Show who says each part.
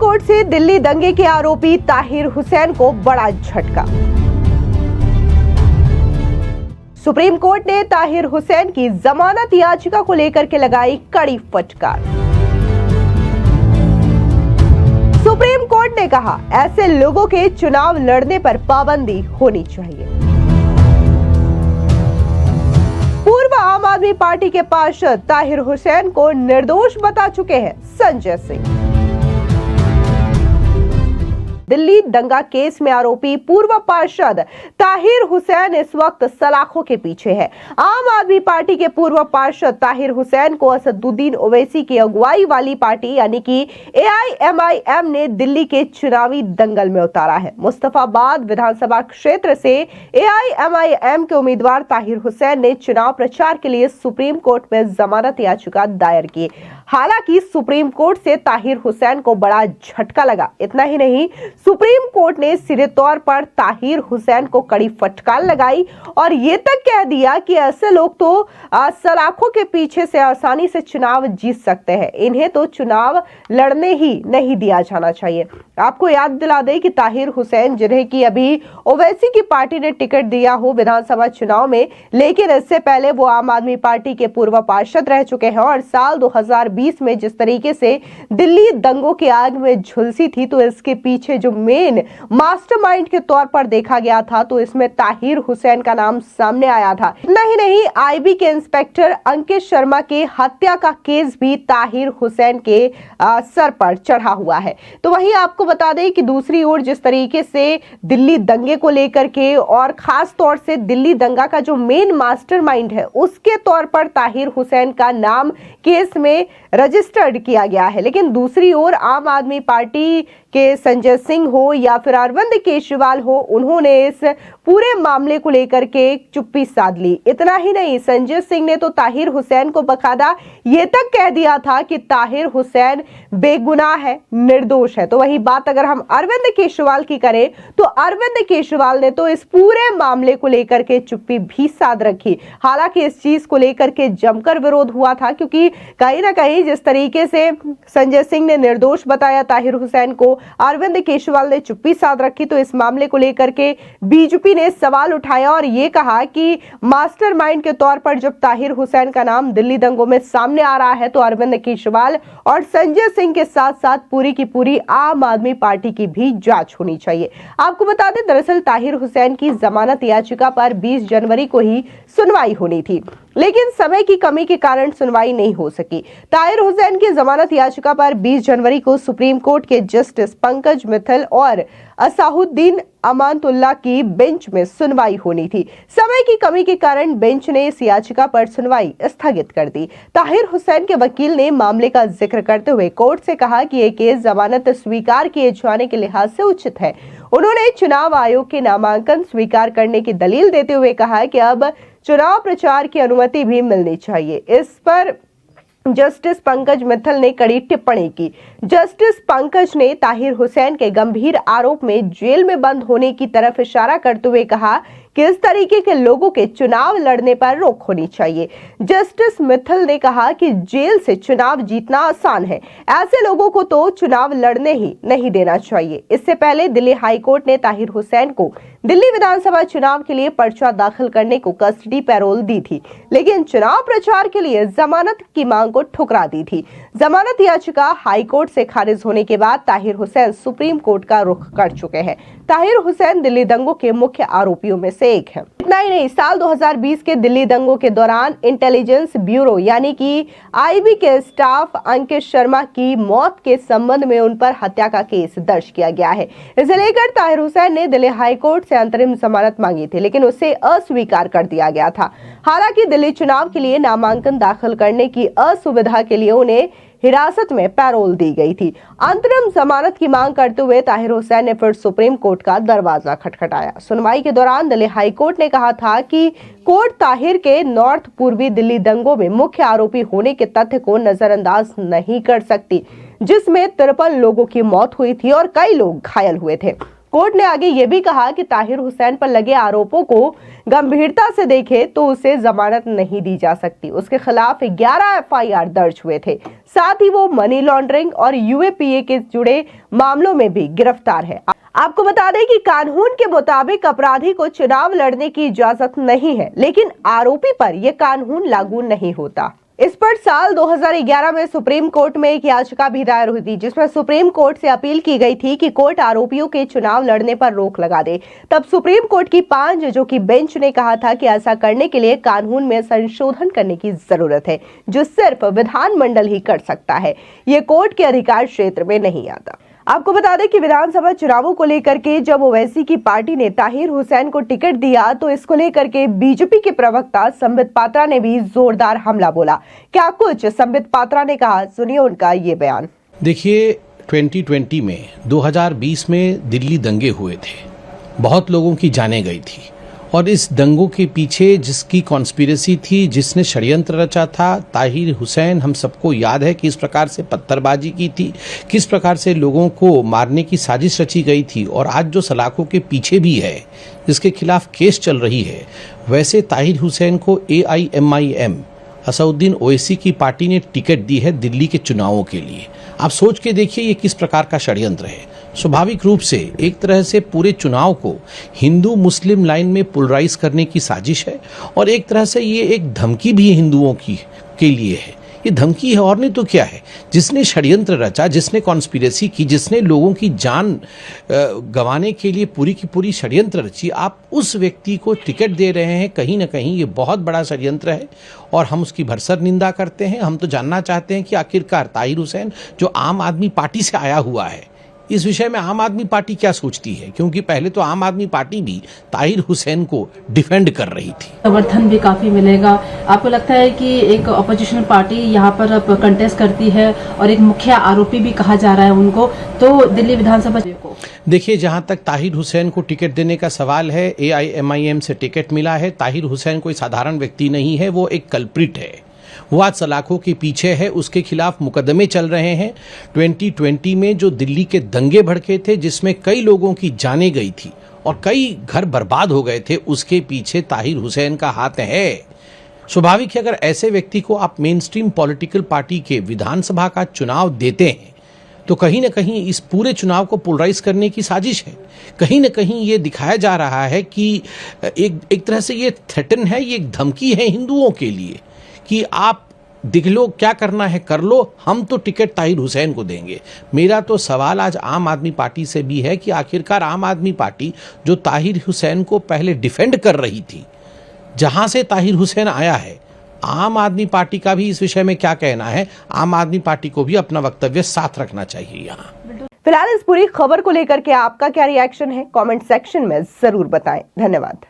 Speaker 1: Court से दिल्ली दंगे के आरोपी ताहिर हुसैन को बड़ा झटका। सुप्रीम कोर्ट ने ताहिर हुसैन की जमानत याचिका को लेकर के लगाई कड़ी फटकार। सुप्रीम कोर्ट ने कहा, ऐसे लोगों के चुनाव लड़ने पर पाबंदी होनी चाहिए। पूर्व आम आदमी पार्टी के पार्षद ताहिर हुसैन को निर्दोष बता चुके हैं संजय सिंह। दिल्ली दंगा केस में आरोपी पूर्व पार्षद ताहिर हुसैन इस वक्त सलाखों के पीछे है। आम आदमी पार्टी के पूर्व पार्षद ताहिर हुसैन को असदुद्दीन ओवैसी की अगुवाई वाली पार्टी यानी कि AIMIM ने दिल्ली के चुनावी दंगल में उतारा है। मुस्तफाबाद विधानसभा क्षेत्र से AIMIM के उम्मीदवार ताहिर हुसैन ने चुनाव प्रचार के लिए सुप्रीम कोर्ट में जमानत याचिका दायर की। हालांकि सुप्रीम कोर्ट से ताहिर हुसैन को बड़ा झटका लगा। इतना ही नहीं, सुप्रीम कोर्ट ने सीधे तौर पर ताहिर हुसैन को कड़ी फटकार लगाई और ये तक कह दिया कि ऐसे लोग तो सलाखों के पीछे से आसानी से चुनाव जीत सकते हैं, इन्हें तो चुनाव लड़ने ही नहीं दिया जाना चाहिए। आपको याद दिला दें कि ताहिर हुसैन, जिन्हें की अभी ओवैसी की पार्टी ने टिकट दिया हो विधानसभा चुनाव में, लेकिन इससे पहले वो आम आदमी पार्टी के पूर्व पार्षद रह चुके हैं और साल 2020 में जिस तरीके से दिल्ली दंगों की आग में झुलसी थी, तो इसके पीछे जो मेन मास्टरमाइंड के तौर पर देखा गया था, तो इसमें ताहिर हुसैन का नाम सामने आया था। इतना ही नहीं, IB के इंस्पेक्टर अंकित शर्मा के हत्या का केस भी ताहिर हुसैन के सर पर चढ़ा हुआ है। तो वहीं आपको बता दें कि दूसरी ओर जिस तरीके से दिल्ली दंगे को लेकर के और खास तौर से दिल्ली दंगा का जो मेन मास्टरमाइंड है, उसके तौर पर ताहिर हुसैन का नाम केस में रजिस्टर्ड किया गया है। लेकिन दूसरी ओर आम आदमी पार्टी के संजय सिंह हो या फिर अरविंद केजरीवाल हो, उन्होंने इस पूरे मामले को लेकर के चुप्पी साध ली। इतना ही नहीं, संजय सिंह ने तो ताहिर हुसैन को बकायदा ये तक कह दिया था कि ताहिर हुसैन बेगुनाह है, निर्दोष है। तो वही बात अगर हम अरविंद केजरीवाल की करें, तो अरविंद केजरीवाल ने तो इस पूरे मामले को लेकर के चुप्पी भी साध रखी। हालांकि इस चीज को लेकर के जमकर विरोध हुआ था, क्योंकि कहीं ना कहीं जिस तरीके से संजय सिंह ने निर्दोष बताया ताहिर हुसैन को, अरविंद केजरीवाल ने चुप्पी साध रखी। तो इस मामले को लेकर के बीजेपी ने सवाल उठाया और ये कहा कि मास्टरमाइंड के तौर पर जब ताहिर हुसैन का नाम दिल्ली दंगों में सामने आ रहा है, तो अरविंद केजरीवाल और संजय सिंह के साथ साथ पूरी की पूरी आम आदमी पार्टी की भी जांच होनी चाहिए। आपको बता दें, दरअसल ताहिर हुसैन की जमानत याचिका पर 20 जनवरी को ही सुनवाई होनी थी, लेकिन समय की कमी के कारण सुनवाई नहीं हो सकी। ताहिर हुसैन की जमानत याचिका पर 20 जनवरी को सुप्रीम कोर्ट के जस्टिस पंकज मित्तल और असाहुद्दीन अमानतुल्लाह की बेंच में सुनवाई होनी थी। समय की कमी के कारण बेंच ने इस याचिका पर सुनवाई स्थगित कर दी। ताहिर हुसैन के वकील ने मामले का जिक्र करते हुए कोर्ट से कहा कि यह केस जमानत स्वीकार किए जाने के लिहाज से उचित है। उन्होंने चुनाव आयोग के नामांकन स्वीकार करने की दलील देते हुए कहा कि अब चुनाव प्रचार की अनुमति भी मिलनी चाहिए। इस पर जस्टिस पंकज मित्तल ने कड़ी टिप्पणी की। जस्टिस पंकज ने ताहिर हुसैन के गंभीर आरोप में जेल में बंद होने की तरफ इशारा करते हुए कहा कि इस तरीके के लोगों के चुनाव लड़ने पर रोक होनी चाहिए। जस्टिस मित्तल ने कहा कि जेल से चुनाव जीतना आसान है, ऐसे लोगों को तो चुनाव लड़ने ही नहीं देना चाहिए। इससे पहले दिल्ली हाई कोर्ट ने ताहिर हुसैन को दिल्ली विधानसभा चुनाव के लिए पर्चा दाखिल करने को कस्टडी पैरोल दी थी, लेकिन चुनाव प्रचार के लिए जमानत की मांग को ठुकरा दी थी। जमानत याचिका हाई कोर्ट से खारिज होने के बाद ताहिर हुसैन सुप्रीम कोर्ट का रुख कर चुके हैं। ताहिर हुसैन दिल्ली दंगों के मुख्य आरोपियों में से एक है। इतना ही नहीं, साल 2020 के दिल्ली दंगों के दौरान इंटेलिजेंस ब्यूरो यानी कि IB के स्टाफ अंकित शर्मा की मौत के संबंध में उन पर हत्या का केस दर्ज किया गया है। इसे लेकर ताहिर हुसैन ने दिल्ली हाई कोर्ट से अंतरिम जमानत मांगी थी, लेकिन उसे अस्वीकार कर दिया गया था। हालांकि दिल्ली चुनाव के लिए नामांकन दाखिल करने की असुविधा के लिए उन्हें हिरासत में पैरोल दी गई थी। अंतरिम जमानत की मांग करते हुए ताहिर हुसैन ने फिर सुप्रीम कोर्ट का दरवाजा खटखटाया। सुनवाई के दौरान दिल्ली हाई कोर्ट ने कहा था कि कोर्ट ताहिर के नॉर्थ पूर्वी दिल्ली दंगों में मुख्य आरोपी होने के तथ्य को नजरअंदाज नहीं कर सकती, जिसमें 53 लोगों की मौत हुई थी और कई लोग घायल हुए थे। कोर्ट ने आगे ये भी कहा कि ताहिर हुसैन पर लगे आरोपों को गंभीरता से देखे तो उसे जमानत नहीं दी जा सकती। उसके खिलाफ 11 एफआईआर दर्ज हुए थे, साथ ही वो मनी लॉन्ड्रिंग और यूएपीए के जुड़े मामलों में भी गिरफ्तार है। आपको बता दें कि कानून के मुताबिक अपराधी को चुनाव लड़ने की इजाजत नहीं है, लेकिन आरोपी पर यह कानून लागू नहीं होता। इस पर साल 2011 में सुप्रीम कोर्ट में एक याचिका भी दायर हुई थी, जिसमें सुप्रीम कोर्ट से अपील की गई थी कि कोर्ट आरोपियों के चुनाव लड़ने पर रोक लगा दे। तब सुप्रीम कोर्ट की 5 जजों की बेंच ने कहा था कि ऐसा करने के लिए कानून में संशोधन करने की जरूरत है, जो सिर्फ विधानमंडल ही कर सकता है। ये कोर्ट के अधिकार क्षेत्र में नहीं आता। आपको बता दें कि विधानसभा चुनावों को लेकर के जब ओवैसी की पार्टी ने ताहिर हुसैन को टिकट दिया तो इसको लेकर के बीजेपी के प्रवक्ता संबित पात्रा ने भी जोरदार हमला बोला। क्या कुछ संबित पात्रा ने कहा, सुनिए उनका ये बयान।
Speaker 2: देखिए, 2020 में 2020 में दिल्ली दंगे हुए थे, बहुत लोगों की जानें गई थी और इस दंगों के पीछे जिसकी कॉन्स्पिरेसी थी, जिसने षड्यंत्र रचा था, ताहिर हुसैन, हम सबको याद है किस प्रकार से पत्थरबाजी की थी, किस प्रकार से लोगों को मारने की साजिश रची गई थी। और आज जो सलाखों के पीछे भी है, जिसके खिलाफ केस चल रही है, वैसे ताहिर हुसैन को AIMIM असदुद्दीन ओवैसी की पार्टी ने टिकट दी है दिल्ली के चुनावों के लिए। आप सोच के देखिए ये किस प्रकार का षड्यंत्र है। स्वाभाविक रूप से एक तरह से पूरे चुनाव को हिंदू मुस्लिम लाइन में पोलराइज करने की साजिश है और एक तरह से ये एक धमकी भी हिंदुओं की के लिए है। ये धमकी है और नहीं तो क्या है। जिसने षड्यंत्र रचा, जिसने कॉन्स्पिरेसी की, जिसने लोगों की जान गंवाने के लिए पूरी की पूरी षड्यंत्र रची, आप उस व्यक्ति को टिकट दे रहे हैं। कहीं ना कहीं ये बहुत बड़ा षड्यंत्र है और हम उसकी भरसक निंदा करते हैं। हम तो जानना चाहते हैं कि आखिरकार ताहिर हुसैन जो आम आदमी पार्टी से आया हुआ है, इस विषय में आम आदमी पार्टी क्या सोचती है, क्योंकि पहले तो आम आदमी पार्टी भी ताहिर हुसैन को डिफेंड कर रही थी।
Speaker 3: समर्थन भी काफी मिलेगा। आपको लगता है कि एक अपोजिशन पार्टी यहाँ पर अब कंटेस्ट करती है और एक मुख्य आरोपी भी कहा जा रहा है उनको, तो दिल्ली विधानसभा को
Speaker 2: देखिए, जहां तक ताहिर हुसैन को टिकट देने का सवाल है, AIMIM से टिकट मिला है। ताहिर हुसैन कोई साधारण व्यक्ति नहीं है, वो एक कल्प्रिट है। वो आज सलाखों के पीछे है, उसके खिलाफ मुकदमे चल रहे हैं। 2020 में जो दिल्ली के दंगे भड़के थे, जिसमें कई लोगों की जानें गई थी और कई घर बर्बाद हो गए थे, उसके पीछे ताहिर हुसैन का हाथ है। स्वाभाविक है, अगर ऐसे व्यक्ति को आप मेन स्ट्रीम पॉलिटिकल पार्टी के विधानसभा का चुनाव देते हैं तो कहीं ना कहीं इस पूरे चुनाव को पोलराइज करने की साजिश है। कहीं ना कहीं ये दिखाया जा रहा है कि एक तरह से ये थ्रेटन है, ये एक धमकी है हिंदुओं के लिए कि आप देख लो, क्या करना है कर लो, हम तो टिकट ताहिर हुसैन को देंगे। मेरा तो सवाल आज आम आदमी पार्टी से भी है कि आखिरकार आम आदमी पार्टी जो ताहिर हुसैन को पहले डिफेंड कर रही थी, जहां से ताहिर हुसैन आया है, आम आदमी पार्टी का भी इस विषय में क्या कहना है। आम आदमी पार्टी को भी अपना वक्तव्य साथ रखना चाहिए। यहाँ
Speaker 1: फिलहाल इस पूरी खबर को लेकर के आपका क्या रिएक्शन है, कमेंट सेक्शन में जरूर बताएं। धन्यवाद।